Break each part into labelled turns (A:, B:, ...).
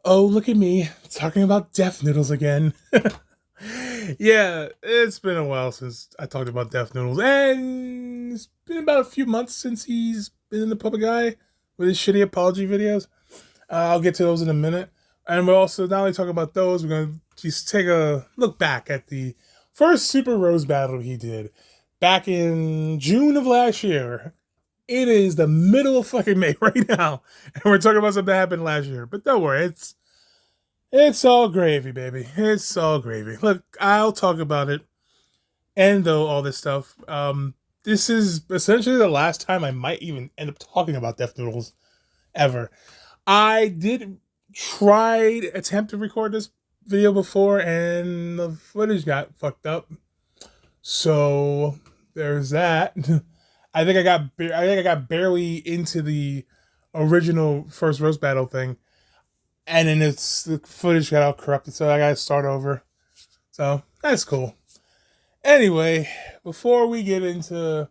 A: Oh, look at me talking about Death Noodles again. Yeah, it's been a while since I talked about Death Noodles, and it's been about a few months since he's been in the public eye with his shitty apology videos. I'll get to those in a minute. And we're also not only talking about those, we're going to just take a look back at the first Super Rose battle he did back in June of last year. It is the middle of fucking May right now, and we're talking about something that happened last year. But don't worry, it's all gravy, baby. It's all gravy. Look, I'll talk about it, and though all this stuff. This is essentially the last time I might even end up talking about Death Noodles ever. I did attempt to record this video before, and the footage got fucked up. So there's that. I think I got barely into the original first roast battle thing, and then the footage got all corrupted, so I gotta start over. So that's cool. Anyway, before we get into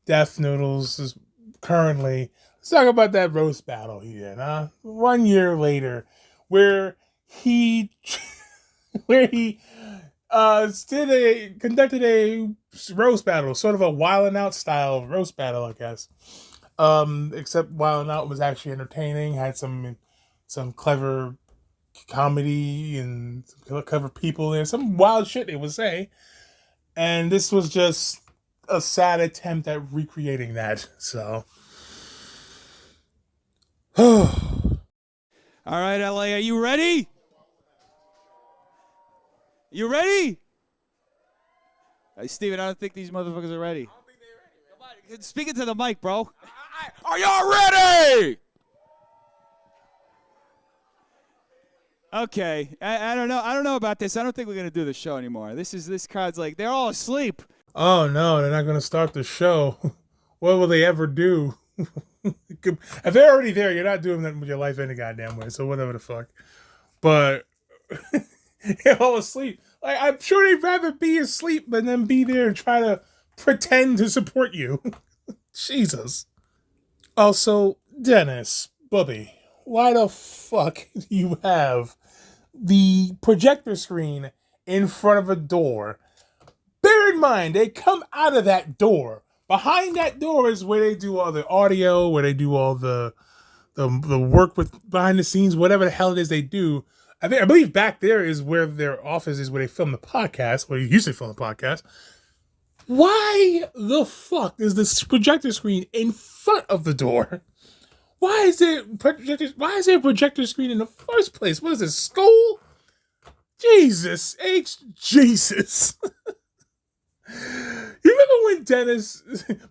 A: Death Noodles currently, let's talk about that roast battle he did. 1 year later, where he conducted a roast battle, sort of a Wild 'N Out style roast battle, I guess. Except Wild 'N Out was actually entertaining, had some clever comedy and some clever people and some wild shit they would say. And this was just a sad attempt at recreating that. So,
B: all right, LA, are you ready? You ready? Hey, Steven, I don't think these motherfuckers are ready. I don't think they're ready. Come on, speak into the mic, bro. Are y'all ready? Okay, I don't know. I don't know about this. I don't think we're gonna do the show anymore. This crowd's like they're all asleep.
A: Oh no, they're not gonna start the show. What will they ever do? If they're already there, you're not doing that with your life any goddamn way. So whatever the fuck. But they're all asleep. Like, I'm sure they'd rather be asleep than then be there and try to pretend to support you. Jesus. Also, Dennis, Bubby, why the fuck do you have the projector screen in front of a door? Bear in mind, they come out of that door. Behind that door is where they do all the audio, where they do all the work with behind the scenes, whatever the hell it is they do. I believe back there is where their office is, where they film the podcast, where you used to film the podcast. Why the fuck is this projector screen in front of the door? Why is there a projector screen in the first place? What is this, school? Jesus. Jesus. You remember when Dennis,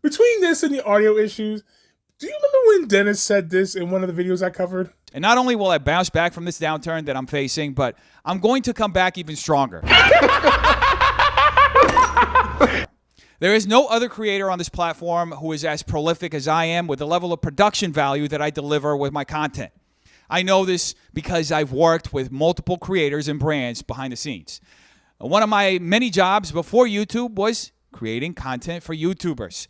A: between this and the audio issues, do you remember when Dennis said this in one of the videos I covered?
B: And not only will I bounce back from this downturn that I'm facing, but I'm going to come back even stronger. There is no other creator on this platform who is as prolific as I am with the level of production value that I deliver with my content. I know this because I've worked with multiple creators and brands behind the scenes. One of my many jobs before YouTube was creating content for YouTubers.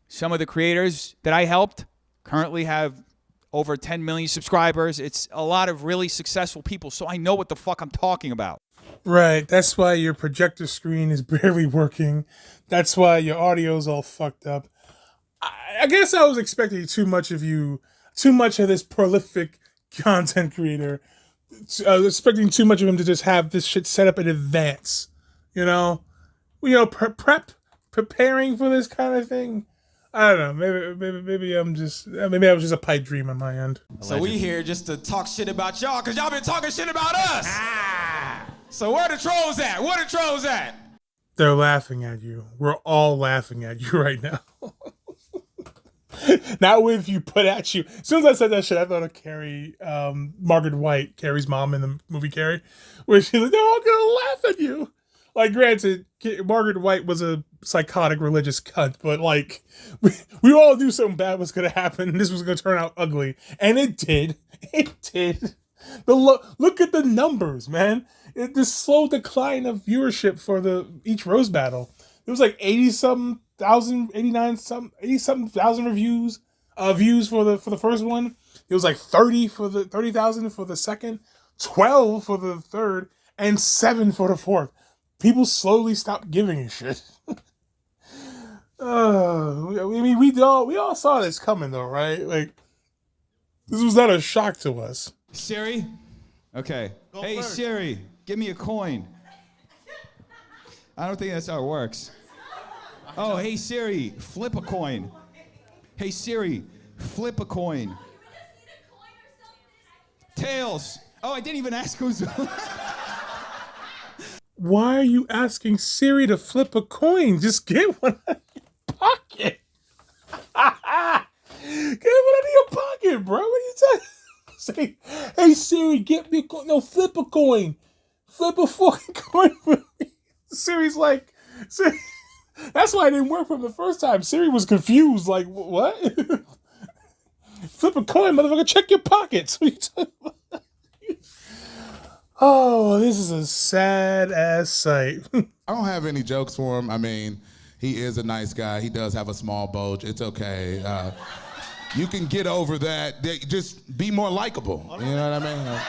B: Some of the creators that I helped currently have over 10 million subscribers. It's a lot of really successful people, so I know what the fuck I'm talking about.
A: Right, that's why your projector screen is barely working. That's why your audio's all fucked up. I guess I was expecting too much of this prolific content creator. I was expecting too much of him to just have this shit set up in advance. Preparing for this kind of thing. I don't know. Maybe I was just a pipe dream on my end.
C: So we here just to talk shit about y'all, cause y'all been talking shit about us. So where the trolls at? Where the trolls at?
A: They're laughing at you. We're all laughing at you right now. Not with you put at you. As soon as I said that shit, I thought of Carrie, Margaret White, Carrie's mom in the movie Carrie, where she's like, they're all gonna laugh at you. Like, granted, Margaret White was a psychotic religious cunt, but like, we all knew something bad was gonna happen, and this was gonna turn out ugly, and it did. It did. Look at the numbers, man. The slow decline of viewership for each roast battle. It was like 80-something thousand, 80-something thousand views for the first one. It was like 30,000 for the second. 12 for the third, and 7 for the fourth. People slowly stopped giving a shit. I mean, we all saw this coming, though, right? Like, this was not a shock to us.
C: Siri? Okay. Hey,
D: first.
C: Siri, give me a coin. I don't think that's how it works. Oh, hey, Siri, flip a coin. Hey, Siri, flip a coin. Tails. Oh, I didn't even ask who's...
A: Why are you asking Siri to flip a coin? Just get one out of your pocket. Get one out of your pocket, bro. What are you talking? Say, hey Siri, get me a coin. No, flip a coin. Flip a fucking coin for me. Siri's like, Siri, that's why it didn't work for him the first time. Siri was confused, like, what? Flip a coin, motherfucker. Check your pockets. What are you talking about? Oh, this is a sad ass sight.
D: I don't have any jokes for him. I mean, he is a nice guy. He does have a small bulge. It's okay. You can get over that. Just be more likable. You know what I mean?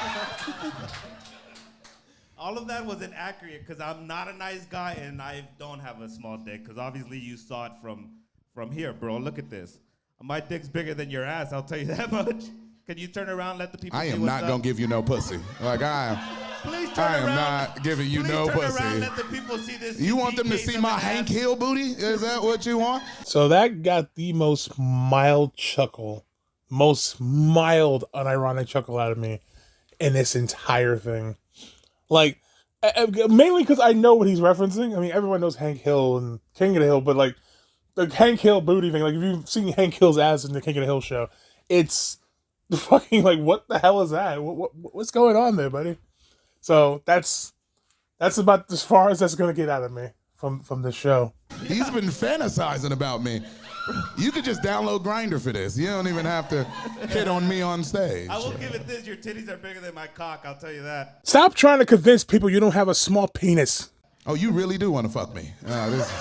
E: All of that was inaccurate because I'm not a nice guy and I don't have a small dick because obviously you saw it from here, bro. Look at this. My dick's bigger than your ass, I'll tell you that much. Can you turn around and let the people
D: I
E: see
D: am
E: what's
D: not
E: up?
D: gonna give you no pussy. Like
E: Please turn
D: I am
E: around.
D: not giving you
E: Please
D: no
E: turn
D: pussy.
E: Around, let the people see this.
D: You want them to see my Hank Hill booty? Is that what you want?
A: So that got the most mild chuckle, most mild unironic chuckle out of me in this entire thing. Like, mainly because I know what he's referencing. I mean, everyone knows Hank Hill and King of the Hill, but like the Hank Hill booty thing, like if you've seen Hank Hill's ass in the King of the Hill show, it's fucking like, what the hell is that? What's going on there, buddy? So that's about as far as that's gonna get out of me from this show.
D: He's been fantasizing about me. You could just download Grindr for this. You don't even have to hit on me on stage.
E: I will give it this. Your titties are bigger than my cock, I'll tell you that.
A: Stop trying to convince people you don't have a small penis.
D: Oh, you really do want to fuck me? This is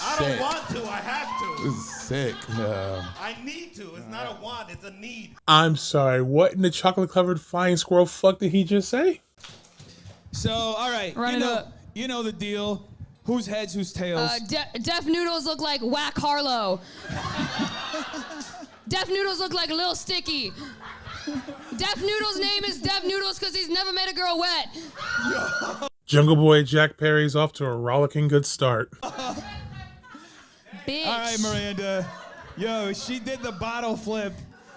E: I
D: sick.
E: don't want to. I have to.
D: This is sick.
E: I need to. It's not a want. It's a need.
A: I'm sorry, what in the chocolate-covered flying squirrel fuck did he just say?
C: So, all right,
F: Run it up.
C: You know the deal. Who's heads, who's tails?
F: Deaf Noodles look like Whack Harlow. Deaf Noodles look like Lil Sticky. Deaf Noodles' name is Deaf Noodles because he's never made a girl wet.
A: Jungle Boy Jack Perry's off to a rollicking good start.
F: Bitch.
C: All right, Miranda. Yo, she did the bottle flip.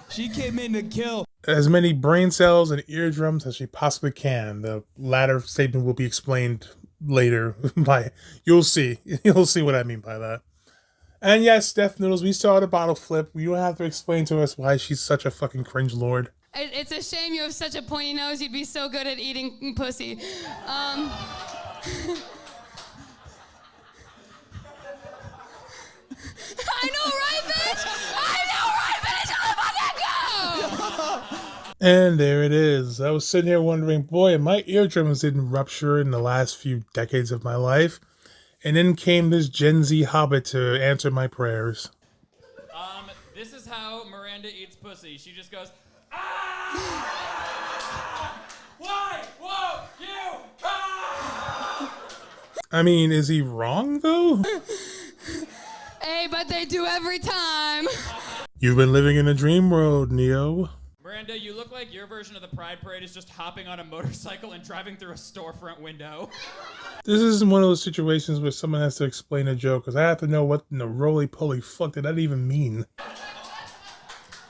C: She came in to kill.
A: As many brain cells and eardrums as she possibly can. The latter statement will be explained later by, you'll see what I mean by that. And yes, Death Noodles, we saw the bottle flip. You don't have to explain to us why she's such a fucking cringe lord.
F: It's a shame you have such a pointy nose. You'd be so good at eating pussy. I know, right, bitch? I know, right, bitch? How the fuck that go?
A: And there it is. I was sitting here wondering, boy, my eardrums didn't rupture in the last few decades of my life. And then came this Gen Z hobbit to answer my prayers.
G: This is how Miranda eats pussy. She just goes, ah! Why? Whoa, you! Ah!
A: I mean, is he wrong, though?
F: Hey, but they do every time.
A: You've been living in a dream world, Neo.
G: Miranda, you look like your version of the Pride Parade is just hopping on a motorcycle and driving through a storefront window.
A: This isn't one of those situations where someone has to explain a joke, because I have to know what in the roly-poly fuck did that even mean.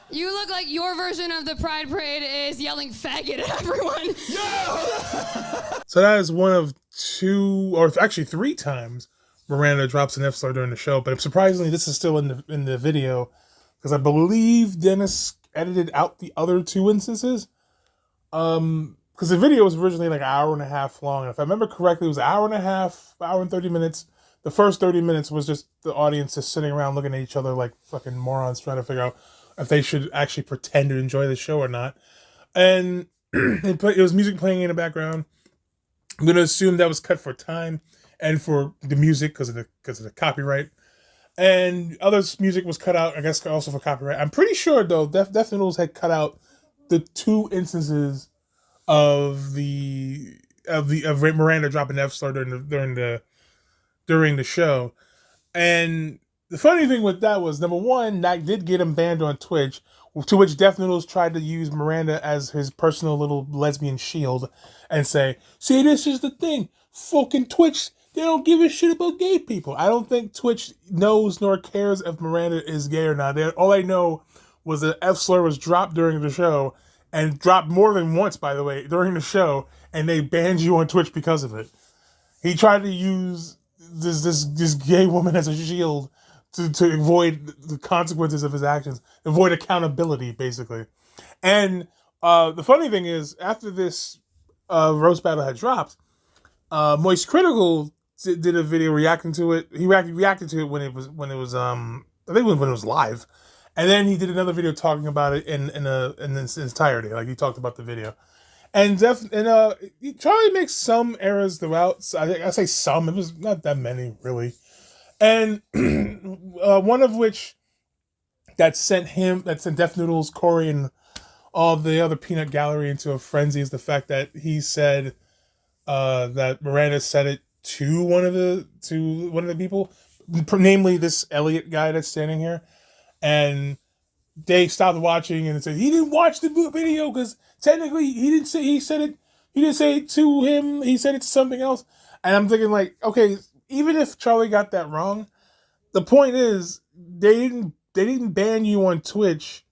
F: You look like your version of the Pride Parade is yelling faggot at everyone.
A: So that is one of two, or actually three times Miranda drops an F-slur during the show, but surprisingly this is still in the video, because I believe Dennis edited out the other two instances. Because the video was originally like an hour and a half long, and if I remember correctly, it was an hour and a half, hour and 30 minutes. The first 30 minutes was just the audience just sitting around looking at each other like fucking morons trying to figure out if they should actually pretend to enjoy the show or not. And it was music playing in the background. I'm going to assume that was cut for time and for the music because of the copyright. And other music was cut out, I guess, also for copyright. I'm pretty sure, though, Death Noodles had cut out the two instances of Miranda dropping F slur during the show. And the funny thing with that was, number one, that did get him banned on Twitch, to which Def Noodles tried to use Miranda as his personal little lesbian shield and say, see, this is the thing. Fucking Twitch, they don't give a shit about gay people. I don't think Twitch knows nor cares if Miranda is gay or not. All I know was that F slur was dropped during the show, and dropped more than once, by the way, during the show, and they banned you on Twitch because of it. He tried to use this gay woman as a shield to avoid the consequences of his actions, avoid accountability, basically. And the funny thing is, after this roast battle had dropped, Moist Critical did a video reacting to it. He reacted to it when it was I think when it was live, and then he did another video talking about it in its entirety. Like, he talked about the video. And Charlie makes some errors throughout. So I say some. It was not that many, really. And one of which that sent Def Noodles, Corey, and all the other peanut gallery into a frenzy is the fact that he said that Miranda said it to one of the people, namely this Elliot guy that's standing here, and they stopped watching and said he didn't watch the video because technically he didn't say he didn't say it to him, he said it to something else. And I'm thinking, like, okay, even if Charlie got that wrong, the point is they didn't ban you on Twitch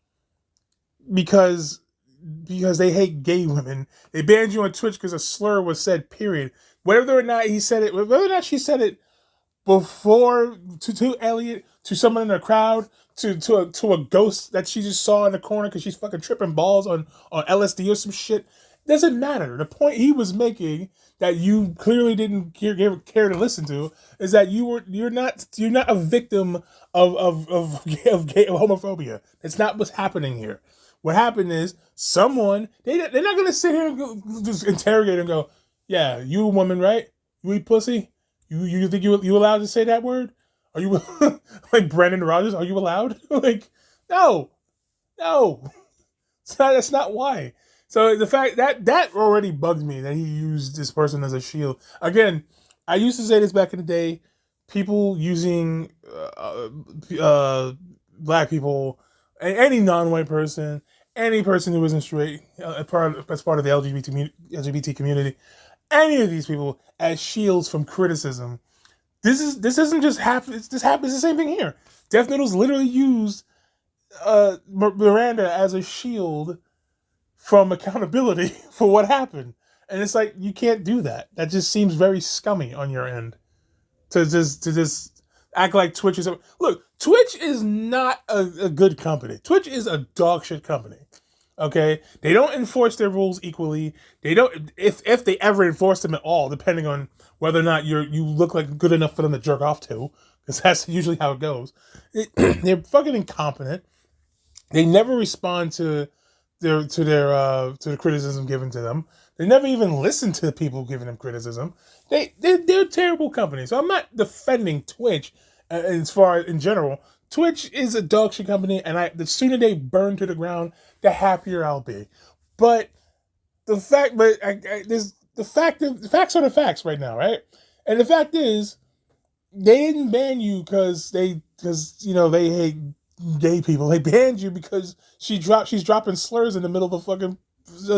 A: because they hate gay women. They banned you on Twitch because a slur was said, period. Whether or not she said it before to Elliot, to someone in the crowd, to a ghost that she just saw in the corner because she's fucking tripping balls on LSD or some shit, doesn't matter. The point he was making, that you clearly didn't care to listen to, is that you're not a victim of homophobia. It's not what's happening here. What happened is someone, they're not gonna sit here and just interrogate and go, yeah, you a woman, right? You eat pussy? You think you allowed to say that word? Are you like Brendan Rodgers? Are you allowed? Like, no. That's not why. So the fact that already bugged me, that he used this person as a shield. Again, I used to say this back in the day. People using black people, any non-white person, any person who isn't straight, as part of the LGBT community, any of these people as shields from criticism. This isn't just happen. This happens. The same thing here. Def Noodles literally used Miranda as a shield from accountability for what happened, and it's like, you can't do that. That just seems very scummy on your end to just act like Twitch is. Look, Twitch is not a good company. Twitch is a dog shit company. Okay, they don't enforce their rules equally. They don't, if they ever enforce them at all, depending on whether or not you look like good enough for them to jerk off to, because that's usually how it goes. They're fucking incompetent. They never respond to the criticism given to them. They never even listen to the people giving them criticism. They're a terrible company. So I'm not defending Twitch as far as in general. Twitch is a dog shit company, and the sooner they burn to the ground, the happier I'll be. But the facts are the facts right now, right? And the fact is, they didn't ban you because they hate gay people. They banned you because she's dropping slurs in the middle of the fucking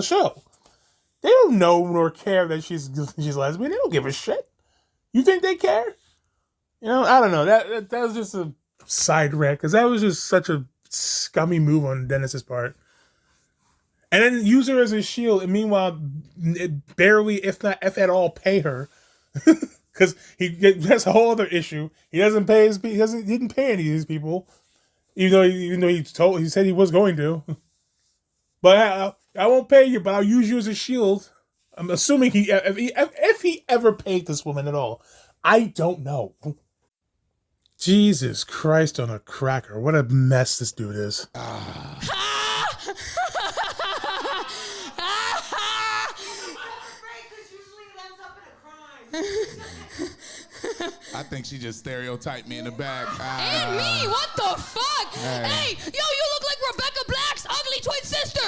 A: show. They don't know nor care that she's lesbian. They don't give a shit. You think they care? I don't know. That was just a side rant, because that was just such a scummy move on Dennis's part. And then use her as a shield, and meanwhile, barely, if at all, pay her, because that's a whole other issue. He didn't pay any of these people, even though he said he was going to. But I won't pay you, but I'll use you as a shield. I'm assuming if he ever paid this woman at all. I don't know. Jesus Christ on a cracker. What a mess this dude is.
D: I think she just stereotyped me in the back.
F: And me, what the fuck? Hey, yo, you look like Rebecca Black's ugly twin sister.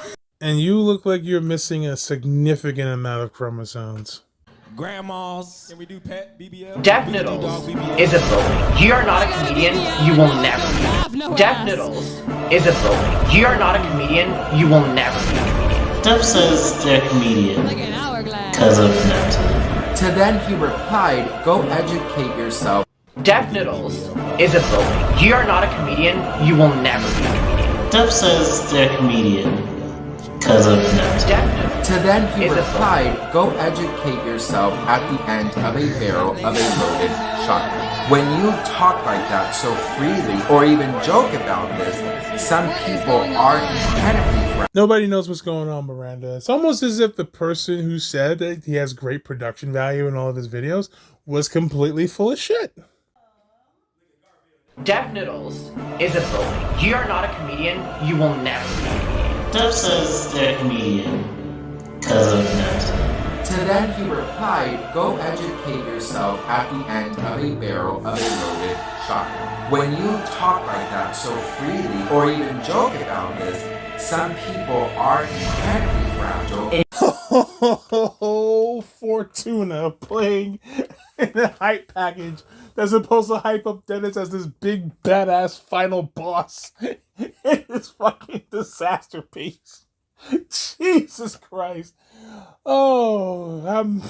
F: Okay.
A: And you look like you're missing a significant amount of chromosomes.
C: Grandmas. Can we do pet BBL?
H: Deaf Noodles is a bully. You are not a comedian, you will never be. Deaf Noodles is a bully. You are not a comedian, you will never be a comedian.
I: Deaf says they're a comedian
F: Like an hourglass.
I: because of that.
J: To then he replied, go educate yourself.
H: Deaf Noodles is a bully. You are not a comedian, you will never be a comedian.
I: Deaf says they're a comedian because of that.
H: Deaf Noodles
J: To then he
H: is a bully.
J: replied, go educate yourself at the end of a barrel of a loaded shotgun. When you talk like that so freely or even joke about this, some people are incredibly fragile.
A: Nobody knows what's going on, Miranda. It's almost as if the person who said that he has great production value in all of his videos was completely full of shit.
H: Deaf Noodles is a bully. You are not a comedian, you will never be a comedian.
I: Deaf says they're a comedian because of that.
J: To then he replied, go educate yourself at the end of a barrel of a loaded shotgun. When you talk like that so freely or even joke about this, some people are incredibly fragile.
A: Oh, Fortuna playing in a hype package that's supposed to hype up Dennis as this big badass final boss in this fucking disaster piece. Jesus Christ. Oh, I'm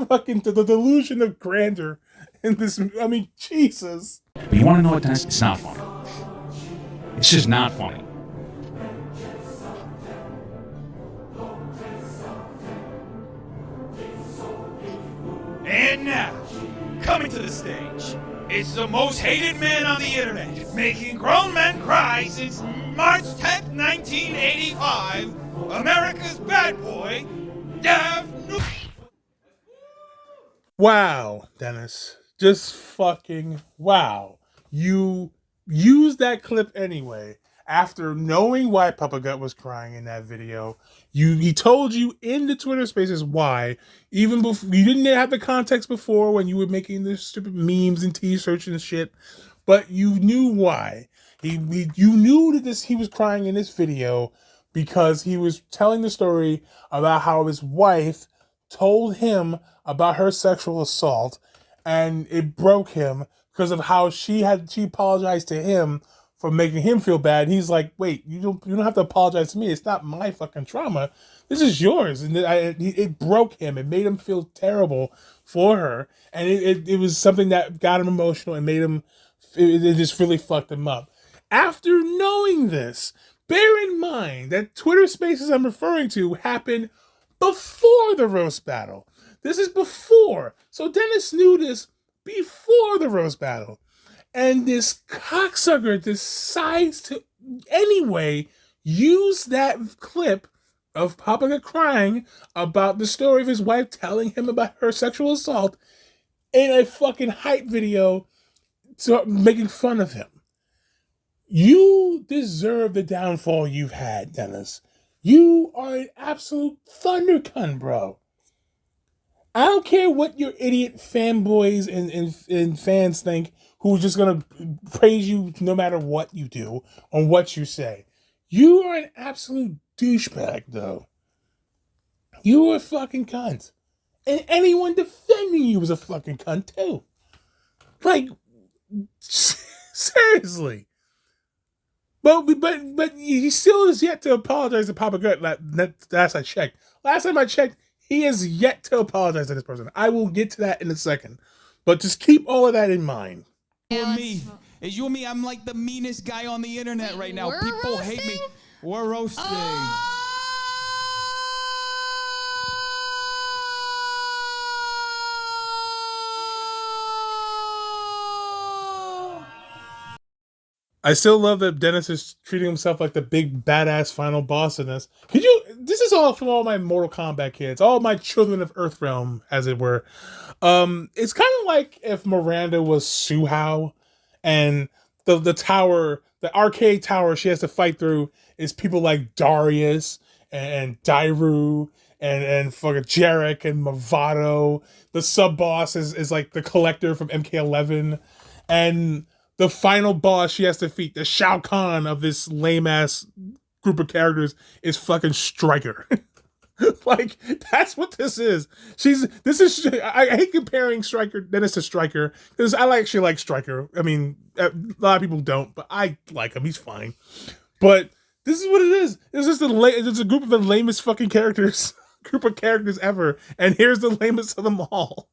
A: fucking the delusion of grandeur in this. I mean, Jesus.
K: But you want to know what, Dennis? It's not funny. It's just not funny.
B: And now, coming to the stage, it's the most hated man on the internet, making grown men cry since March 10th, 1985, America's bad boy, Dev Noodles.
A: Wow, Dennis. Just fucking wow. You used that clip anyway after knowing why Papa Gut was crying in that video. He told you in the Twitter spaces why, even before you didn't have the context before when you were making the stupid memes and t-shirts and shit, but you knew why. You knew that he was crying in this video because he was telling the story about how his wife told him about her sexual assault, and it broke him because of how she apologized to him for making him feel bad. He's like, wait, you don't have to apologize to me. It's not my fucking trauma. This is yours. And it broke him. It made him feel terrible for her. And it was something that got him emotional and made him, it just really fucked him up. After knowing this, bear in mind that Twitter Spaces I'm referring to happened before the roast battle. This is before. So Dennis knew this before the roast battle. And this cocksucker decides to, anyway, use that clip of Papa Gut crying about the story of his wife telling him about her sexual assault in a fucking hype video to making fun of him. You deserve the downfall you've had, Dennis. You are an absolute thunder cunt, bro. I don't care what your idiot fanboys and fans think who are just going to praise you no matter what you do or what you say. You are an absolute douchebag, though. You are a fucking cunt. And anyone defending you is a fucking cunt, too. Like, seriously. But he still is yet to apologize to Papa Gut. Last I checked. Last time I checked, he has yet to apologize to this person. I will get to that in a second. But just keep all of that in mind.
C: You and me. It's you and me. I'm like the meanest guy on the internet right now.
F: we're
C: People hate me.
F: roasting?
C: We're roasting.
A: I still love that Dennis is treating himself like the big badass final boss in this. This is all from all my Mortal Kombat kids, all my children of Earthrealm, as it were. It's kind of like if Miranda was Suhao and the tower, the arcade tower she has to fight through is people like Darius and Dairu and fucking Jarek and Mavado. The sub boss is like the collector from MK11. And the final boss she has to defeat, the Shao Kahn of this lame ass group of characters is fucking Stryker. Like, that's what this is. I hate comparing Dennis to Stryker, because I actually like Stryker. I mean, a lot of people don't, but I like him. He's fine. But this is what it is. It's just it's a group of the lamest fucking characters, group of characters ever. And here's the lamest of them all.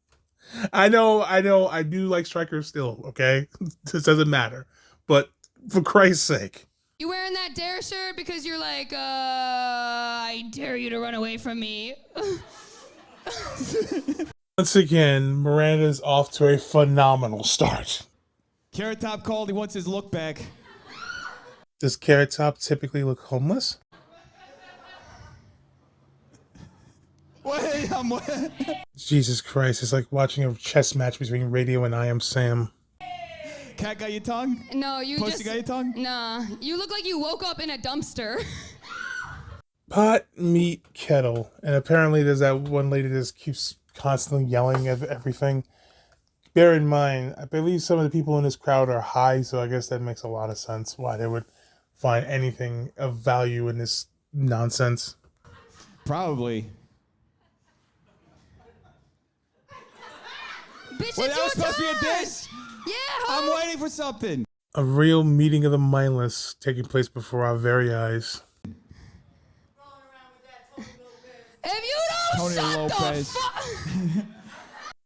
A: I know, I do like Stryker still, okay? This doesn't matter. But for Christ's sake.
F: You wearing that dare shirt because you're like, I dare you to run away from me.
A: Once again, Miranda's off to a phenomenal start.
C: Carrot Top called. He wants his look back.
A: Does Carrot Top typically look homeless?
C: Wait,
A: Jesus Christ, it's like watching a chess match between Radio and I Am Sam.
C: Cat got your tongue?
F: No, you
C: Pussy got your tongue?
F: Nah, you look like you woke up in a dumpster.
A: Pot, meat, kettle. And apparently there's that one lady that just keeps constantly yelling at everything. Bear in mind, I believe some of the people in this crowd are high, so I guess that makes a lot of sense why they would find anything of value in this nonsense.
C: Probably.
F: Bitch,
C: Wait,
F: it's
C: that was
F: your
C: supposed to be a
F: turn.
C: diss?
F: Yeah,
C: I'm waiting for something.
A: A real meeting of the mindless taking place before our very eyes.
F: If you don't
C: Tony
F: shut
C: Lopez.
F: the fuck...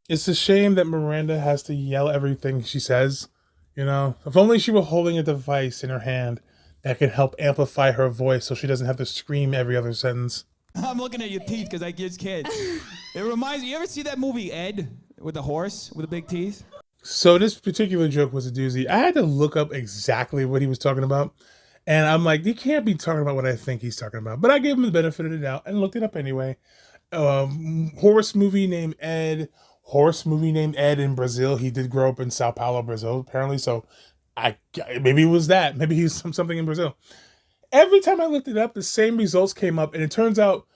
A: It's a shame that Miranda has to yell everything she says. You know, if only she were holding a device in her hand that could help amplify her voice so she doesn't have to scream every other sentence.
C: I'm looking at your teeth because I just can't. It reminds me, you ever see that movie Ed with the horse with the big teeth?
A: So this particular joke was a doozy. I had to look up exactly what he was talking about. And I'm like, he can't be talking about what I think he's talking about. But I gave him the benefit of the doubt and looked it up anyway. Horse movie named Ed in Brazil. He did grow up in Sao Paulo, Brazil, apparently. So maybe it was that. Maybe he's something in Brazil. Every time I looked it up, the same results came up. And it turns out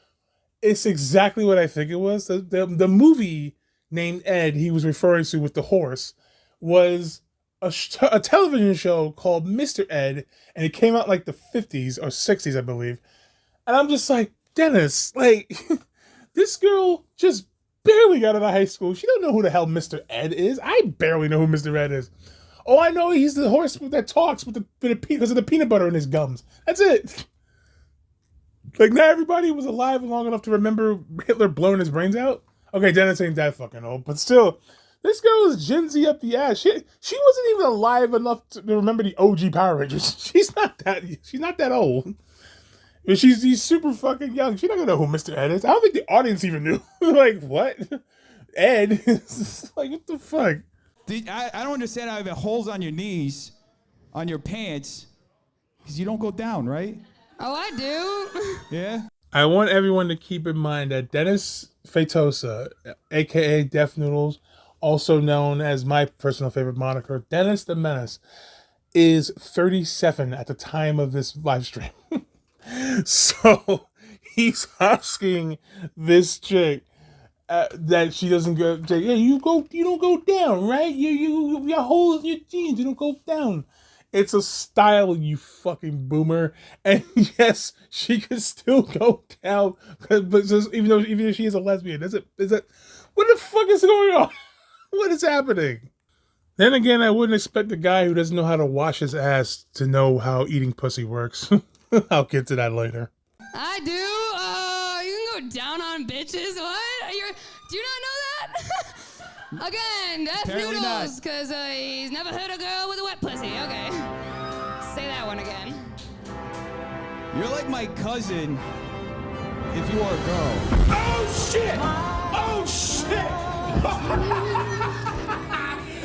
A: it's exactly what I think it was. The movie named Ed he was referring to with the horse was a television show called Mr. Ed, and it came out like the 50s or 60s, I believe. And I'm just like, Dennis, like, this girl just barely got out of high school. She don't know who the hell Mr. Ed is. I barely know who Mr. Ed is. Oh, I know he's the horse that talks because of the peanut butter in his gums. That's it. Like, not everybody was alive long enough to remember Hitler blowing his brains out. Okay, Dennis ain't that fucking old, but still, this girl is Gen Z up the ass. She wasn't even alive enough to remember the OG Power Rangers. She's not that old. But she's super fucking young. She's not gonna know who Mr. Ed is. I don't think the audience even knew. Like, what? Ed? Like, what the fuck?
C: I don't understand how you have holes on your knees, on your pants, because you don't go down, right?
F: Oh, I do.
C: Yeah?
A: I want everyone to keep in mind that Dennis Fatosa, a.k.a. Def Noodles, also known as my personal favorite moniker, Dennis the Menace, is 37 at the time of this live stream. So he's asking this chick that she doesn't go. Yeah, you don't go down, right? Your holes in your jeans. You don't go down. It's a style, you fucking boomer. And yes, she could still go down, but just, even if she is a lesbian, is it? What the fuck is going on? What is happening? Then again, I wouldn't expect a guy who doesn't know how to wash his ass to know how eating pussy works. I'll get to that later.
F: I do. You can go down on bitches. What? Do you not know that? Again, Def Noodles, because he's never hurt a girl with a wet pussy. Okay. Say that one again.
C: You're like my cousin if you were a girl.
D: Oh, shit! Oh, shit!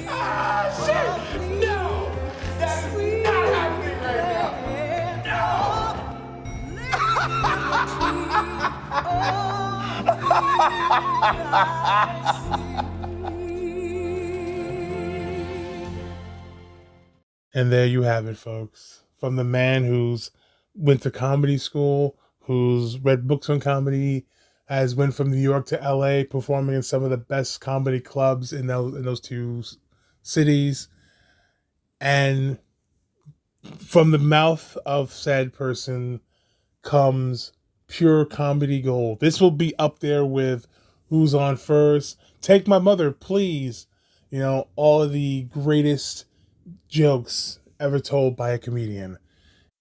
D: Oh, shit! No! That is not happening right now! No!
A: And there you have it, folks. From the man who's went to comedy school, who's read books on comedy, has went from New York to LA, performing in some of the best comedy clubs in those two cities. And from the mouth of said person, comes pure comedy gold. This will be up there with Who's on First, Take My Mother, Please. You know, all of the greatest jokes ever told by a comedian.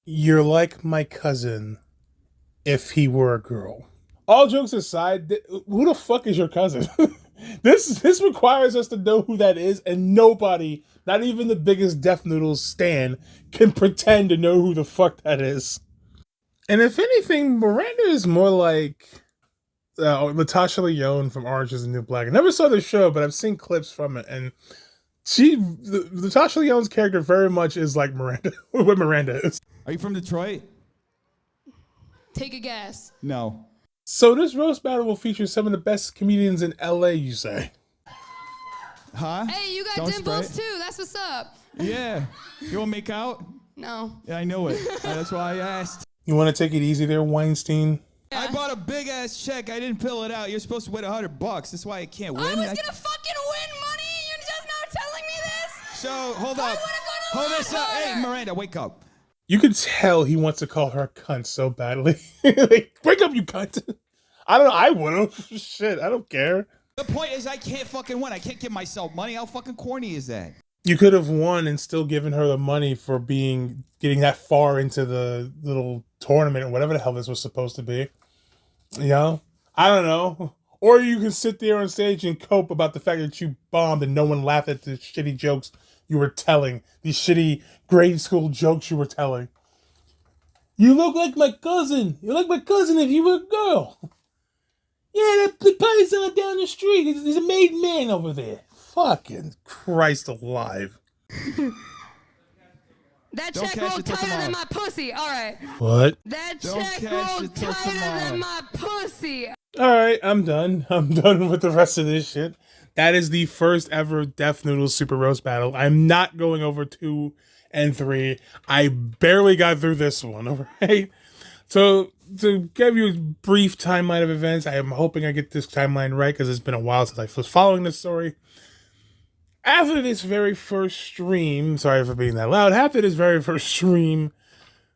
A: You're like my cousin if he were a girl. All jokes aside, who the fuck is your cousin? This requires us to know who that is, and nobody, not even the biggest Death Noodles stan, can pretend to know who the fuck that is. And if anything, Miranda is more like Natasha Lyonne from Orange is the New Black. I never saw the show, but I've seen clips from it, and Natasha Lyonne's character very much is like Miranda, what Miranda is.
C: Are you from Detroit?
F: Take a guess.
C: No.
A: So this roast battle will feature some of the best comedians in LA, you say?
C: Huh?
F: Hey, you got
C: Don't
F: dimples
C: spray.
F: too. That's what's up.
C: Yeah. You want to make out?
F: No.
C: Yeah, I know it. That's why I asked.
A: You want to take it easy there, Weinstein?
C: I bought a big ass check. I didn't fill it out. You're supposed to win $100. That's why I can't win.
F: I was gonna fucking win money. You're just now telling me this.
C: So hold up. Hold this up. Hey, Miranda, wake up.
A: You can tell he wants to call her a cunt so badly. Like, wake up, you cunt. I don't know. I would've. Shit, I don't care.
C: The point is I can't fucking win. I can't give myself money. How fucking corny is that?
A: You could have won and still given her the money for getting that far into the little tournament or whatever the hell this was supposed to be. You know? I don't know. Or you can sit there on stage and cope about the fact that you bombed and no one laughed at the shitty jokes you were telling. These shitty grade school jokes you were telling. You look like my cousin. You're like my cousin if you were a girl. Yeah, the paisan down the street. There's a made man over there. Fucking Christ alive.
F: That check rolled tighter than my pussy. All right.
A: What?
F: That check rolled tighter than my pussy.
A: All right, I'm done. I'm done with the rest of this shit. That is the first ever Death Noodles Super Roast Battle. I'm not going over 2 and 3. I barely got through this one, all right? So, to give you a brief timeline of events, I am hoping I get this timeline right because it's been a while since I was following this story. After this very first stream, sorry for being that loud, after this very first stream,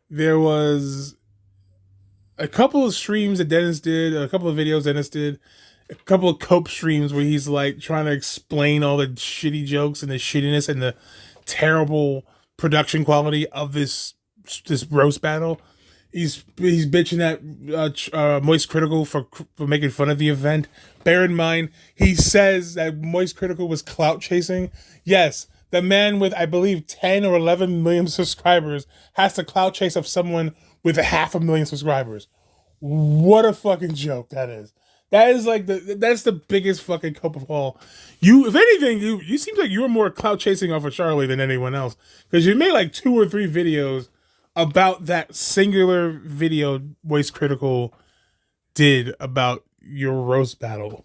A: there was a couple of streams that Dennis did, a couple of videos Dennis did, a couple of cope streams where he's like trying to explain all the shitty jokes and the shittiness and the terrible production quality of this roast battle. He's bitching at Moist Critical for making fun of the event. Bear in mind, he says that Moist Critical was clout chasing. Yes, the man with, I believe, 10 or 11 million subscribers has to clout chase of someone with 500,000 subscribers. What a fucking joke that is. That is like that's the biggest fucking cope of all. If anything, you seem like you were more clout chasing off of Charlie than anyone else because you made like 2 or 3 videos about that singular video Voice Critical did about your roast battle.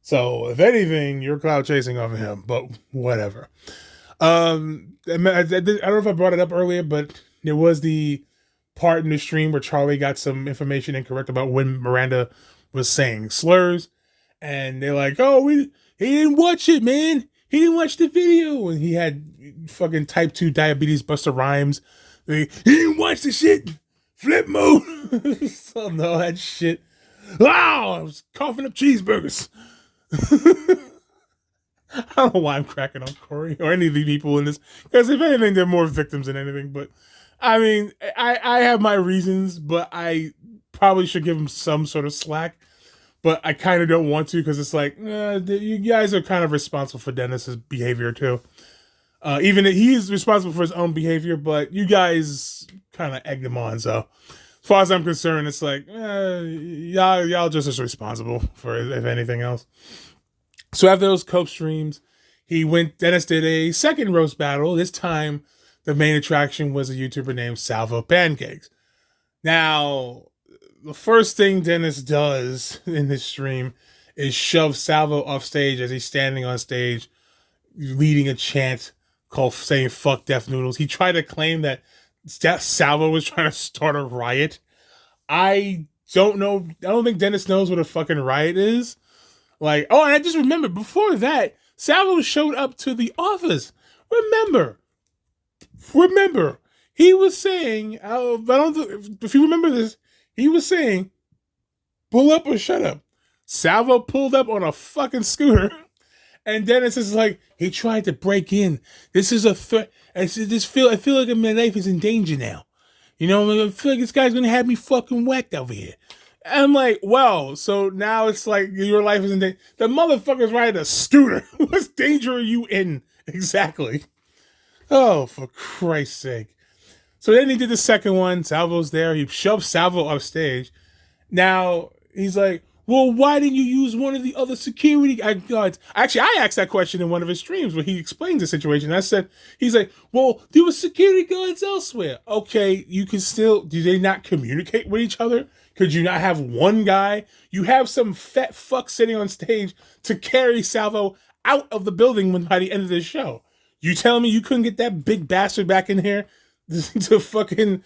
A: So, if anything, you're cloud chasing off of him, but whatever. I don't know if I brought it up earlier, but there was the part in the stream where Charlie got some information incorrect about when Miranda was saying slurs, and they're like, oh, he didn't watch it, man. He didn't watch the video, and he had fucking type 2 diabetes Busta Rhymes. He didn't watch the shit. Flip mode. So no, that shit. Wow, I was coughing up cheeseburgers. I don't know why I'm cracking on Corey or any of the people in this, because if anything, they're more victims than anything. But I mean, I have my reasons, but I probably should give him some sort of slack. But I kind of don't want to because it's like, you guys are kind of responsible for Dennis's behavior too. Even if he's responsible for his own behavior, but you guys kind of egged him on. So as far as I'm concerned, it's like, y'all just as responsible for it, if anything else. So after those cope streams, Dennis did a second roast battle. This time, the main attraction was a YouTuber named Salvo Pancakes. Now, the first thing Dennis does in this stream is shove Salvo off stage as he's standing on stage, leading a chant called saying "fuck Death Noodles." He tried to claim that Salvo was trying to start a riot. I don't know. I don't think Dennis knows what a fucking riot is. Like, oh, and I just remembered before that, Salvo showed up to the office. Remember, he was saying, I don't know if you remember this, He was saying, pull up or shut up. Salvo pulled up on a fucking scooter. And Dennis is like, he tried to break in. This is a threat. I feel like my life is in danger now. You know, I feel like this guy's gonna have me fucking whacked over here. And I'm like, well, so now it's like your life is in danger. The motherfucker's riding a scooter. What danger are you in? Exactly. Oh, for Christ's sake. So then he did the second one. Salvo's there. He shoved Salvo off stage. Now, he's like, well, why didn't you use one of the other security guards? Actually, I asked that question in one of his streams where he explained the situation. I said, he's like, well, there were security guards elsewhere. Okay, you can still, do they not communicate with each other? Could you not have one guy? You have some fat fuck sitting on stage to carry Salvo out of the building by the end of the show. You telling me you couldn't get that big bastard back in here to fucking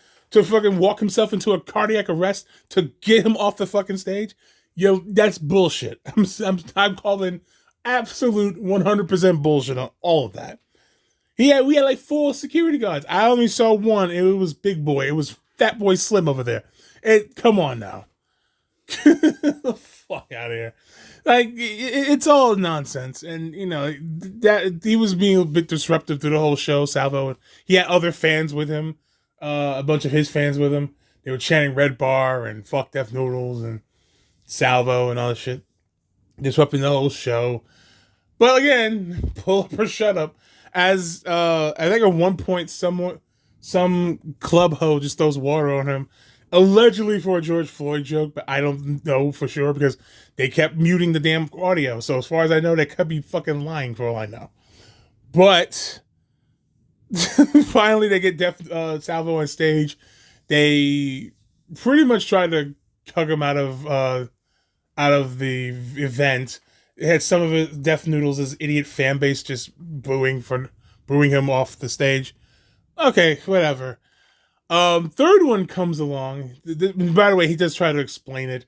A: walk himself into a cardiac arrest to get him off the fucking stage? Yo, that's bullshit. I'm calling absolute 100% bullshit on all of that. We had like 4 security guards. I only saw one. It was Big Boy. It was Fat Boy Slim over there. Come on now. Fuck out of here. Like, it's all nonsense. And, you know, that he was being a bit disruptive through the whole show, Salvo. He had other fans with him, a bunch of his fans with him. They were chanting Red Bar and fuck Deaf Noodles and Salvo and all that shit. Disrupting the whole show. But again, pull up or shut up. As, I think at one point, some club hoe just throws water on him. Allegedly for a George Floyd joke, but I don't know for sure because they kept muting the damn audio. So as far as I know, they could be fucking lying for all I know. But finally, they get Salvo on stage. They pretty much try to hug him out of the event. It had some of it, Deaf Noodles' idiot fan base just booing him off the stage. Okay, whatever. Third one comes along. By the way, he does try to explain it.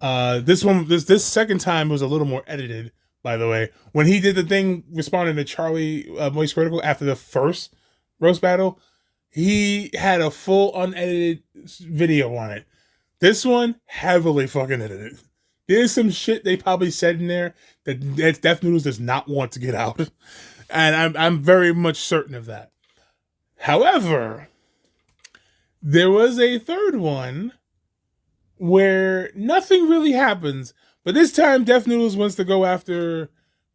A: This second time was a little more edited, by the way. When he did the thing responding to Charlie Moist Critical after the first roast battle, he had a full unedited video on it. This one, heavily fucking edited. There's some shit they probably said in there that Deaf Noodles does not want to get out. And I'm very much certain of that. However, there was a third one where nothing really happens, but this time Deaf Noodles wants to go after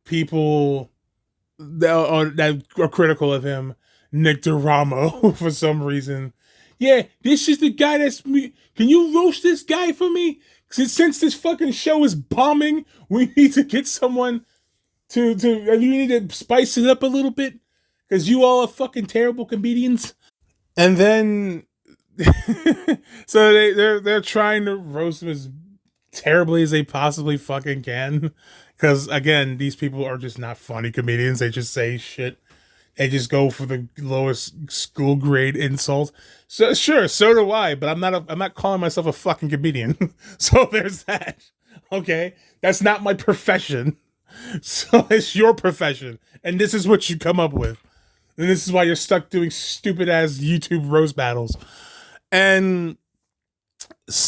A: people that are critical of him. Nick DeRamo, for some reason. Yeah, this is the guy that's me. Can you roast this guy for me? Since this fucking show is bombing, we need to get someone to you need to spice it up a little bit because you all are fucking terrible comedians. And then so they're trying to roast him as terribly as they possibly fucking can because again, these people are just not funny comedians. They just say shit. They just go for the lowest school grade insult. So sure, so do I, but I'm not calling myself a fucking comedian. So there's that. Okay? That's not my profession. So it's your profession. And this is what you come up with. And this is why you're stuck doing stupid ass YouTube roast battles. And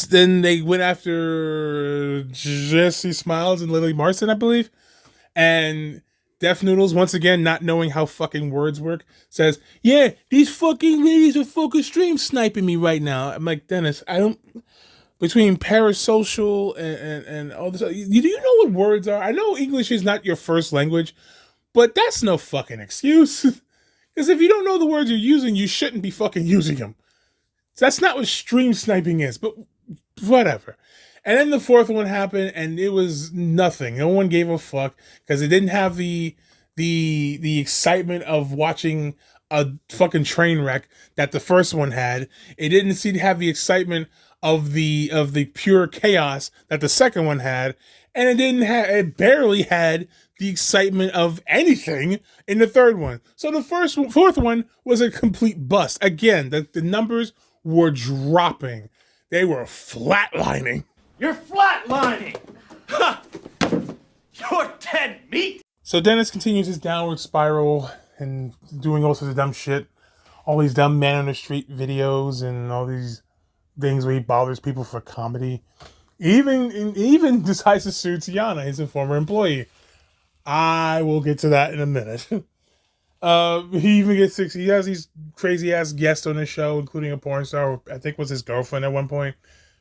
A: then they went after Jesse Smiles and Lily Marson, I believe. And Deaf Noodles, once again, not knowing how fucking words work, says, yeah, these fucking ladies are fucking stream sniping me right now. I'm like, Dennis, I don't... Between parasocial and all this... Do you know what words are? I know English is not your first language, but that's no fucking excuse. Because if you don't know the words you're using, you shouldn't be fucking using them. That's not what stream sniping is, but whatever. And then the fourth one happened, and it was nothing. No one gave a fuck because it didn't have the excitement of watching a fucking train wreck that the first one had. It didn't seem to have the excitement of the pure chaos that the second one had, and it barely had the excitement of anything in the third one. So the fourth one was a complete bust. Again, the numbers were dropping. They were flatlining.
L: You're flatlining! Ha! You're dead meat!
A: So Dennis continues his downward spiral and doing all sorts of dumb shit. All these dumb man on the street videos and all these things where he bothers people for comedy. Even decides to sue Tiana, his former employee. I will get to that in a minute. He even gets six. He has these crazy ass guests on his show, including a porn star, I think was his girlfriend at one point,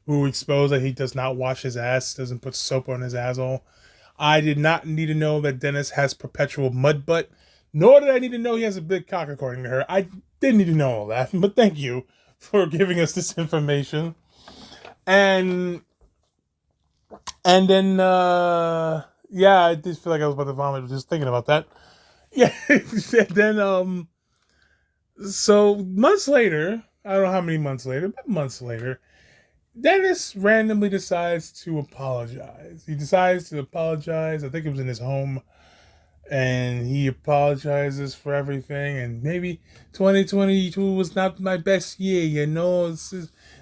A: who exposed that he does not wash his ass, doesn't put soap on his asshole. I did not need to know that Dennis has perpetual mud butt, nor did I need to know he has a big cock, according to her. I didn't need to know all that, but thank you for giving us this information. And then, yeah, I just feel like I was about to vomit just thinking about that. Yeah, and then, so months later, I don't know how many months later, but months later, Dennis randomly decides to apologize. He decides to apologize. I think it was in his home. And he apologizes for everything. And maybe 2022 was not my best year, you know. A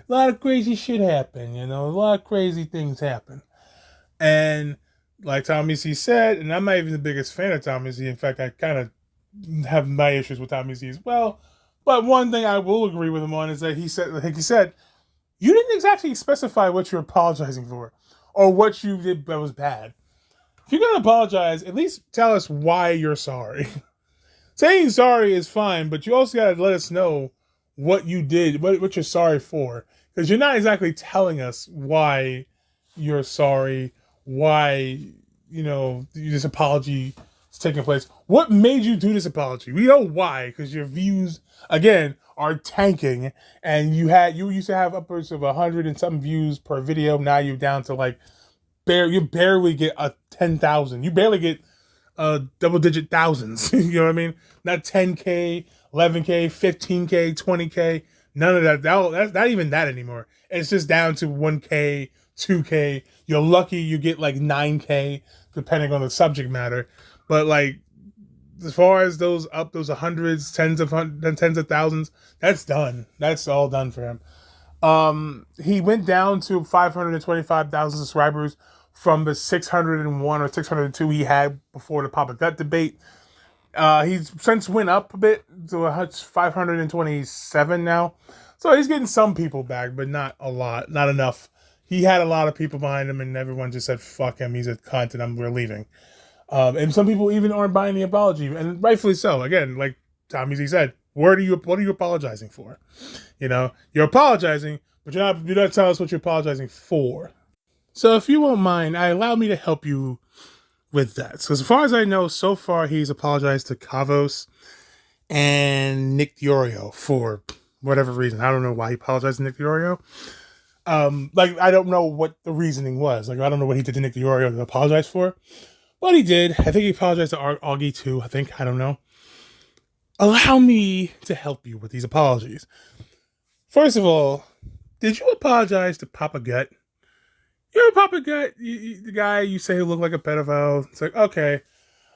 A: lot of crazy shit happened, you know. A lot of crazy things happen. And like Tommy C said, and I'm not even the biggest fan of Tommy C. In fact, I kind of have my issues with Tommy C as well. But one thing I will agree with him on is that he said, you didn't exactly specify what you're apologizing for or what you did that was bad. If you're going to apologize, at least tell us why you're sorry. Saying sorry is fine, but you also got to let us know what you did, what you're sorry for. Because you're not exactly telling us why you're sorry, why, you know, this apology is taking place. What made you do this apology? We know why, because your views, again, are tanking, and you used to have upwards of 100 and something views per video. Now you're down to like you barely get 10,000. You barely get double-digit thousands. You know what I mean? Not 10K, 11K, 15K, 20K. None of that. That's not even that anymore. It's just down to 1K, 2K. You're lucky you get like 9K, depending on the subject matter. But like, as far as those hundreds, tens of thousands, that's done. That's all done for him. He went down to 525,000 subscribers from the 601 or 602 he had before the Papa Gut debate. He's since went up a bit to 527 now. So he's getting some people back, but not a lot, not enough. He had a lot of people behind him, and everyone just said, fuck him, he's a cunt, and we're leaving. And some people even aren't buying the apology, and rightfully so. Again, like Tommy Z said, what are you apologizing for? You know, you're apologizing, but you're not telling us what you're apologizing for. So if you won't mind, allow me to help you with that. So as far as I know, so far he's apologized to Kavos and Nick Diorio for whatever reason. I don't know why he apologized to Nick Diorio. Like, I don't know what the reasoning was. Like, I don't know what he did to Nick Diorio to apologize for. But he did. I think he apologized to Augie too. I don't know. Allow me to help you with these apologies. First of all, did you apologize to Papa Gut? You're Papa Gut, the guy you say who looked like a pedophile. It's like, okay.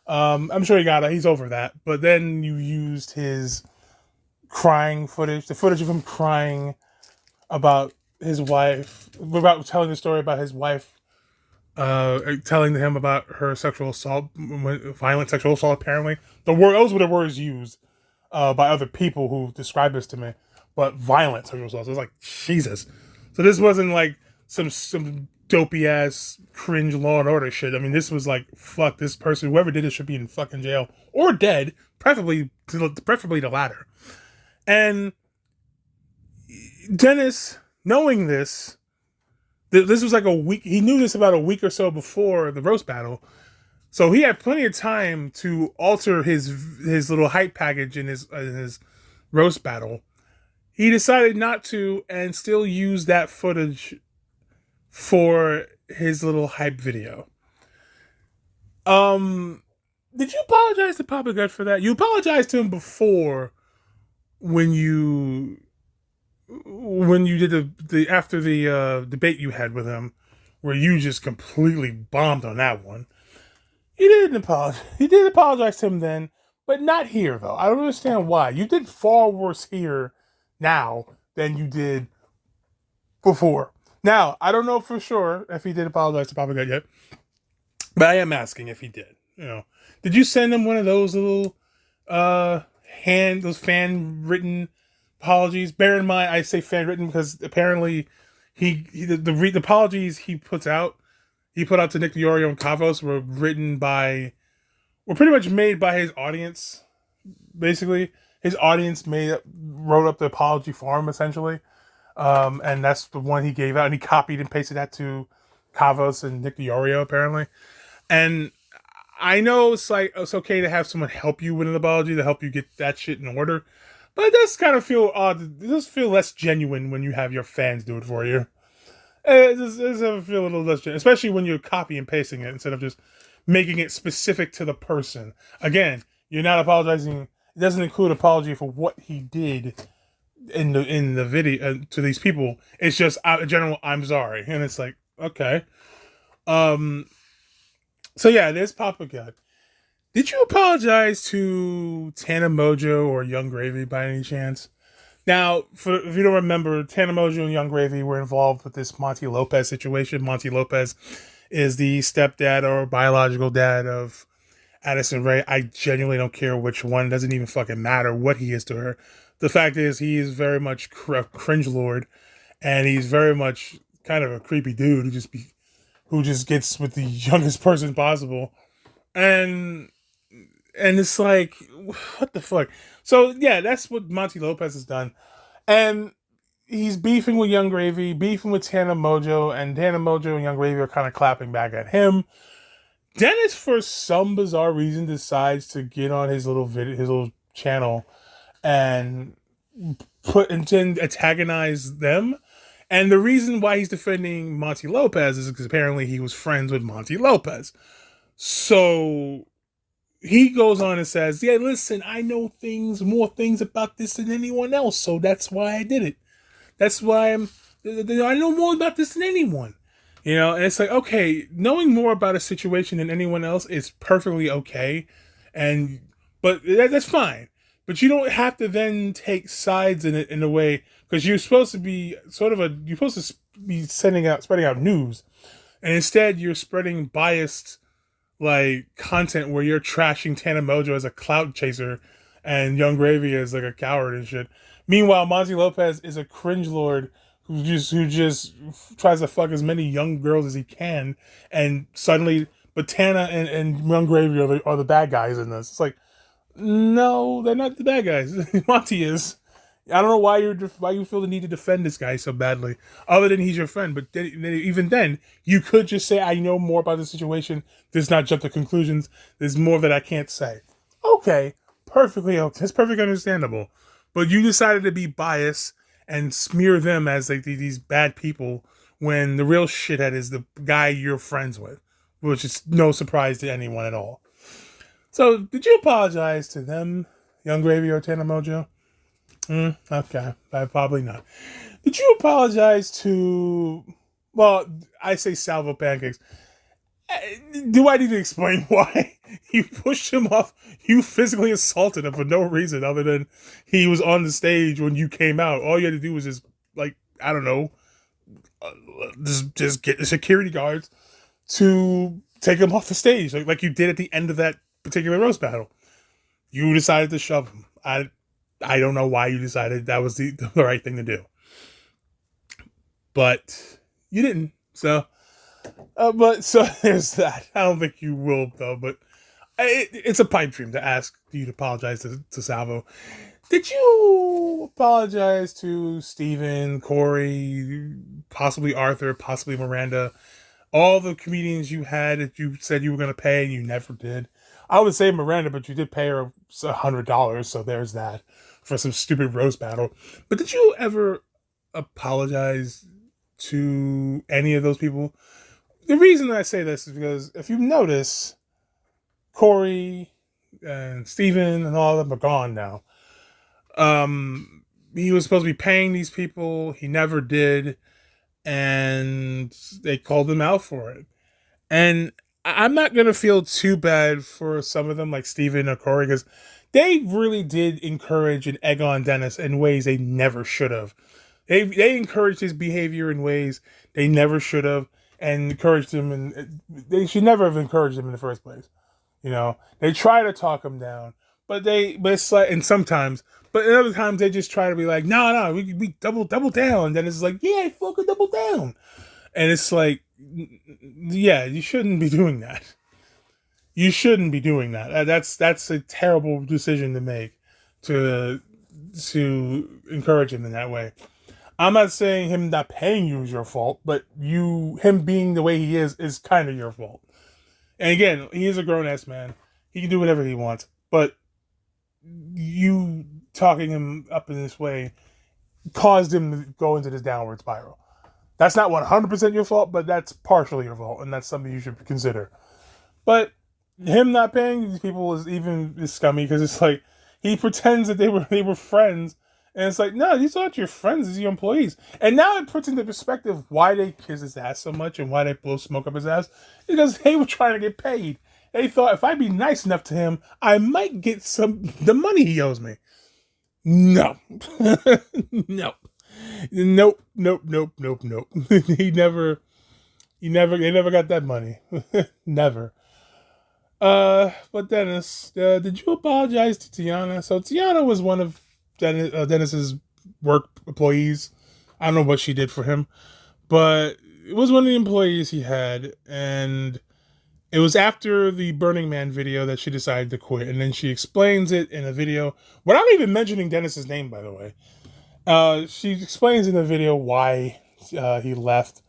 A: I'm sure he got it. He's over that. But then you used his crying footage, the footage of him crying about his wife, about telling the story about his wife, telling him about her sexual assault, violent sexual assault, apparently. Those were the words used by other people who described this to me. But violent sexual assault. So it's like, Jesus. So this wasn't like some dopey ass cringe Law and Order shit. I mean, this was like, fuck, this person, whoever did it should be in fucking jail or dead, preferably the latter. And Dennis, knowing this was like a week. He knew this about a week or so before the roast battle, so he had plenty of time to alter his little hype package in his roast battle. He decided not to, and still use that footage for his little hype video. Did you apologize to Papa Gut for that? You apologized to him before when you did the after the debate you had with him, where you just completely bombed on that one. You didn't apologize. You did apologize to him then, but not here though. I don't understand why. You did far worse here now than you did before. Now, I don't know for sure if he did apologize to Papa Gut yet, but I am asking if he did. You know, did you send him one of those little fan written apologies. Bear in mind, I say fan written because apparently the apologies he put out to Nick Diorio and Kavos were pretty much made by his audience. Basically, his audience wrote up the apology for him essentially, and that's the one he gave out, and he copied and pasted that to Kavos and Nick Diorio apparently. And I know it's okay to have someone help you with an apology to help you get that shit in order, but it does kind of feel odd. It does feel less genuine when you have your fans do it for you. It does feel a little less genuine, especially when you're copy and pasting it instead of just making it specific to the person. Again, you're not apologizing. It doesn't include apology for what he did in the video to these people. It's just a general "I'm sorry," and it's like, okay. So yeah, there's Papa God. Did you apologize to Tana Mojo or Young Gravy by any chance? Now, if you don't remember, Tana Mojo and Young Gravy were involved with this Monty Lopez situation. Monty Lopez is the stepdad or biological dad of Addison Rae. I genuinely don't care which one. It doesn't even fucking matter what he is to her. The fact is, he is very much a cringe lord, and he's very much kind of a creepy dude who just gets with the youngest person possible. And it's like, what the fuck? So yeah, that's what Monty Lopez has done. And he's beefing with Young Gravy, beefing with Tana Mojo, and Tana Mojo and Young Gravy are kind of clapping back at him. Dennis, for some bizarre reason, decides to get on his little channel and then antagonize them. And the reason why he's defending Monty Lopez is because apparently he was friends with Monty Lopez. So he goes on and says, yeah, listen, I know more things about this than anyone else, so that's why I did it. That's why I know more about this than anyone. And it's like, okay, knowing more about a situation than anyone else is perfectly okay. But that's fine. But you don't have to then take sides in it in a way, because you're supposed to be you're supposed to be spreading out news. And instead you're spreading biased content where you're trashing Tana Mojo as a clout chaser and Young Gravy as a coward and shit. Meanwhile, Monty Lopez is a cringe lord who just tries to fuck as many young girls as he can, and suddenly, but Tana and Young Gravy are the bad guys in this. It's like, no, they're not the bad guys. Monty is. I don't know why you feel the need to defend this guy so badly, other than he's your friend. But even then, you could just say, I know more about the situation. Let's not jump to conclusions. There's more that I can't say. Okay, perfectly okay. It's perfectly understandable. But you decided to be biased and smear them as these bad people when the real shithead is the guy you're friends with, which is no surprise to anyone at all. So, did you apologize to them, Young Gravy or Tana Mojo? Okay, probably not. Did you apologize to, well, I say Salvo Pancakes. Do I need to explain why you pushed him off? You physically assaulted him for no reason other than he was on the stage when you came out. All you had to do was just, I don't know, just get the security guards to take him off the stage, like you did at the end of that particular roast battle. You decided to shove him. I don't know why you decided that was the right thing to do. But you didn't. So there's that. I don't think you will, though. But it's a pipe dream to ask you to apologize to Salvo. Did you apologize to Steven, Corey, possibly Arthur, possibly Miranda, all the comedians you had that you said you were going to pay and you never did? I would say Miranda, but you did pay her $100, so there's that for some stupid roast battle. But did you ever apologize to any of those people? The reason I say this is because if you notice, Corey and Steven and all of them are gone now. He was supposed to be paying these people. He never did. And they called him out for it. And I'm not going to feel too bad for some of them, like Steven or Corey, because they really did encourage and egg on Dennis in ways they never should have. They encouraged his behavior in ways they never should have, and encouraged him, and they should never have encouraged him in the first place. They try to talk him down, but it's like, and sometimes, but in other times they just try to be like, no, we double down. And then it's like, yeah, fucking double down. And it's like, yeah, you shouldn't be doing that. You shouldn't be doing that. That's a terrible decision to make, to encourage him in that way. I'm not saying him not paying you is your fault, but him being the way he is kind of your fault. And again, he is a grown ass man. He can do whatever he wants, but you talking him up in this way caused him to go into this downward spiral. That's not 100% your fault, but that's partially your fault, and that's something you should consider. But him not paying these people is scummy, because it's like he pretends that they were friends, and it's like, no, these aren't your friends, these are your employees. And now it puts into perspective why they kiss his ass so much and why they blow smoke up his ass, because they were trying to get paid. They thought if I be nice enough to him, I might get the money he owes me. No. No. Nope. They never got that money. Never. But Dennis, did you apologize to Tiana? So Tiana was one of Dennis's work employees. I don't know what she did for him, but it was one of the employees he had, and it was after the Burning Man video that she decided to quit, and then she explains it in a video without even mentioning Dennis's name, by the way. She explains in the video why he left,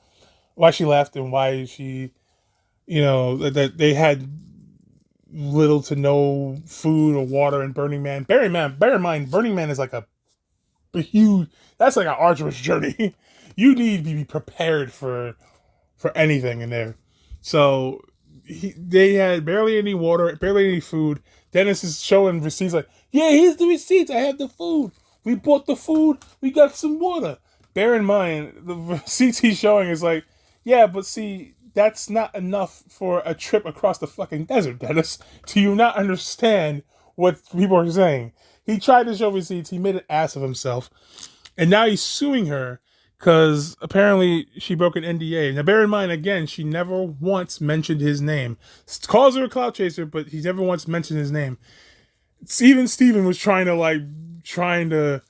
A: why she left, and why she, that they had little to no food or water in Burning Man. Bear in mind, Burning Man is like a huge, that's like an arduous journey. You need to be prepared for anything in there. So they had barely any water, barely any food. Dennis is showing receipts like, yeah, here's the receipts. I have the food. We bought the food. We got some water. Bear in mind, the receipts he's showing is like, yeah, but see, that's not enough for a trip across the fucking desert, Dennis. Do you not understand what people are saying? He tried to show receipts. He made an ass of himself. And now he's suing her because apparently she broke an NDA. Now, bear in mind, again, she never once mentioned his name. Calls her a clout chaser, but he never once mentioned his name. Even Steven was trying to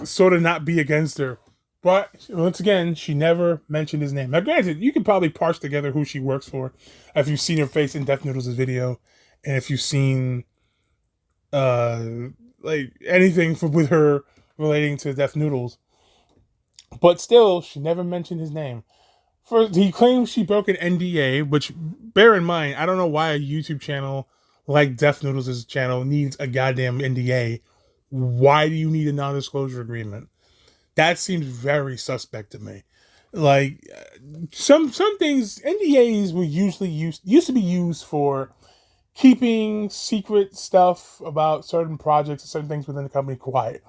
A: sort of not be against her. But once again, she never mentioned his name. Now, granted, you can probably parse together who she works for if you've seen her face in Death Noodles' video, and if you've seen anything with her relating to Death Noodles. But still, she never mentioned his name. He claims she broke an NDA, which, bear in mind, I don't know why a YouTube channel like Death Noodles' channel needs a goddamn NDA. Why do you need a non-disclosure agreement? That seems very suspect to me. Like, some things, NDAs were used to be used for keeping secret stuff about certain projects and certain things within the company quiet.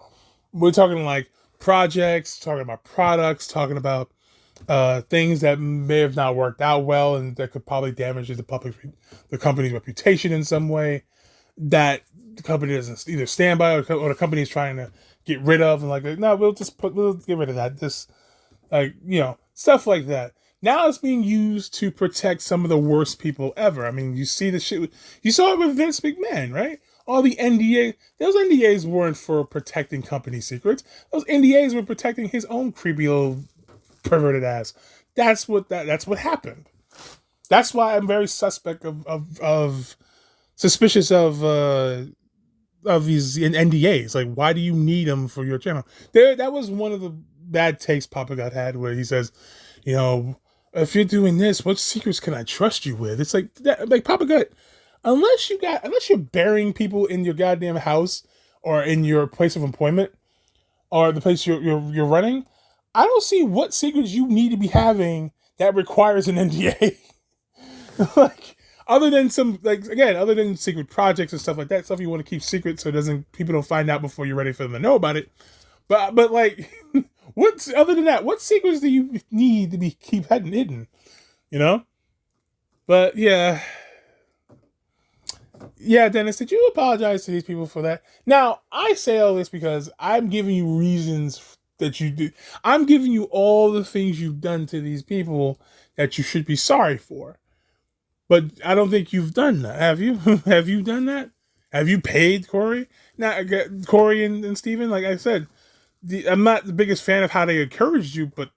A: We're talking like projects, talking about products, talking about things that may have not worked out well and that could probably damage the company's reputation in some way that the company doesn't either stand by or the company is trying to get rid of, and no, we'll get rid of that. This, stuff like that. Now it's being used to protect some of the worst people ever. I mean, you see the shit. You saw it with Vince McMahon, right? All the those NDAs weren't for protecting company secrets. Those NDAs were protecting his own creepy little perverted ass. That's what happened. That's why I'm very suspicious of these NDAs. Like, why do you need them for your channel? That was one of the bad takes Papa God had, where he says, if you're doing this, what secrets can I trust you with? It's like Papa God, unless you're burying people in your goddamn house or in your place of employment or the place you're running, I don't see what secrets you need to be having that requires an NDA. Other than other than secret projects and stuff like that, stuff you want to keep secret so people don't find out before you're ready for them to know about it. But other than that, what secrets do you need to be keep hidden? But yeah, Dennis, did you apologize to these people for that? Now, I say all this because I'm giving you reasons that you do. I'm giving you all the things you've done to these people that you should be sorry for. But I don't think you've done that. Have you? Have you done that? Have you paid Corey? Now, Corey and Steven, like I said, I'm not the biggest fan of how they encouraged you, but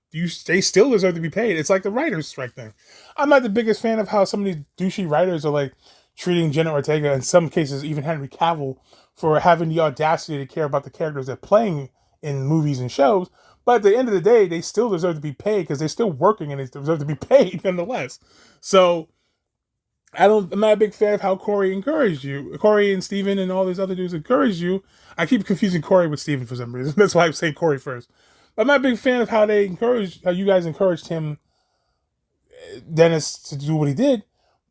A: they still deserve to be paid. It's like the writer's strike thing. I'm not the biggest fan of how some of these douchey writers are like treating Jenna Ortega, in some cases even Henry Cavill, for having the audacity to care about the characters they're playing in movies and shows. But at the end of the day, they still deserve to be paid because they're still working and they deserve to be paid nonetheless. So I'm not a big fan of how Corey encouraged you. Corey and Steven and all these other dudes encouraged you. I keep confusing Corey with Steven for some reason. That's why I'm saying Corey first. But I'm not a big fan of how you guys encouraged him, Dennis, to do what he did.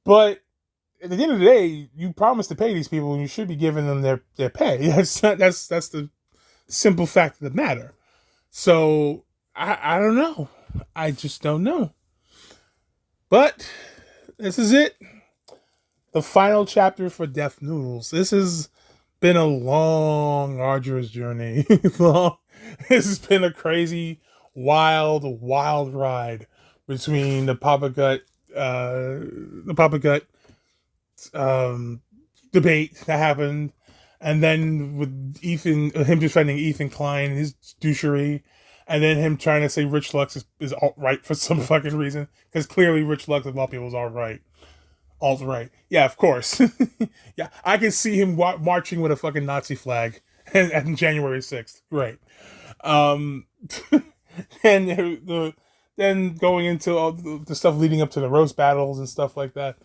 A: But at the end of the day, you promised to pay these people and you should be giving them their pay. That's the simple fact of the matter. So I don't know. I just don't know. But this is it. The final chapter for Death Noodles. This has been a long, arduous journey. This has been a crazy, wild ride between the Papa Gut debate that happened, and then with him defending Ethan Klein and his douchery, and then him trying to say Rich Lux is alt-right for some fucking reason, because clearly Rich Lux of all people is alt-right. Alt-right. Yeah, of course. Yeah, I can see him marching with a fucking Nazi flag on January 6th. Great. And then going into all the stuff leading up to the roast battles and stuff like that.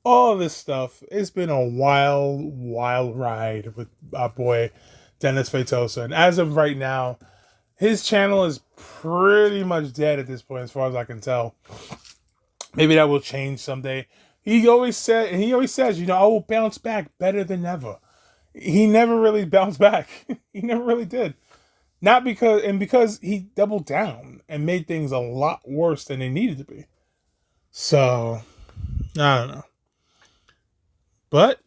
A: All this stuff. It's been a wild ride with our boy Dennis Feitosa. And as of right now, his channel is pretty much dead at this point, as far as I can tell. Maybe that will change someday. He always says, I will bounce back better than ever. He never really bounced back. He never really did. Because he doubled down and made things a lot worse than they needed to be. So, I don't know. But,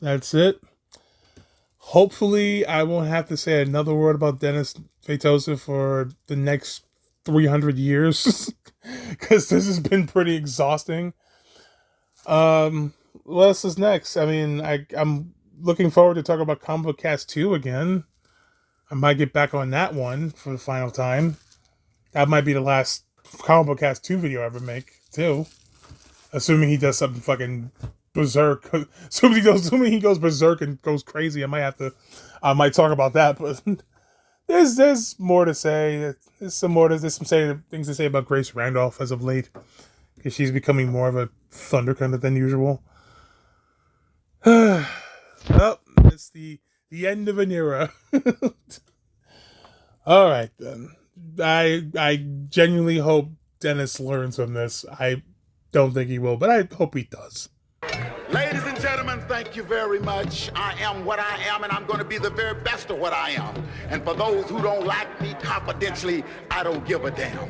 A: that's it. Hopefully, I won't have to say another word about Dennis Feitosa for the next 300 years. Because this has been pretty exhausting. What else is next? I mean, I'm looking forward to talking about Combo Cast 2 again. I might get back on that one for the final time. That might be the last Combo Cast 2 video I ever make, too. Assuming he does something fucking berserk. Assuming he goes berserk and goes crazy, I might talk about that, but there's more to say. There's some things to say about Grace Randolph as of late. Because she's becoming more of a thundercloud than usual. Well, it's the end of an era. All right, then. I genuinely hope Dennis learns from this. I don't think he will, but I hope he does.
M: Ladies and gentlemen, thank you very much. I am what I am, and I'm going to be the very best of what I am. And for those who don't like me confidentially, I don't give a damn.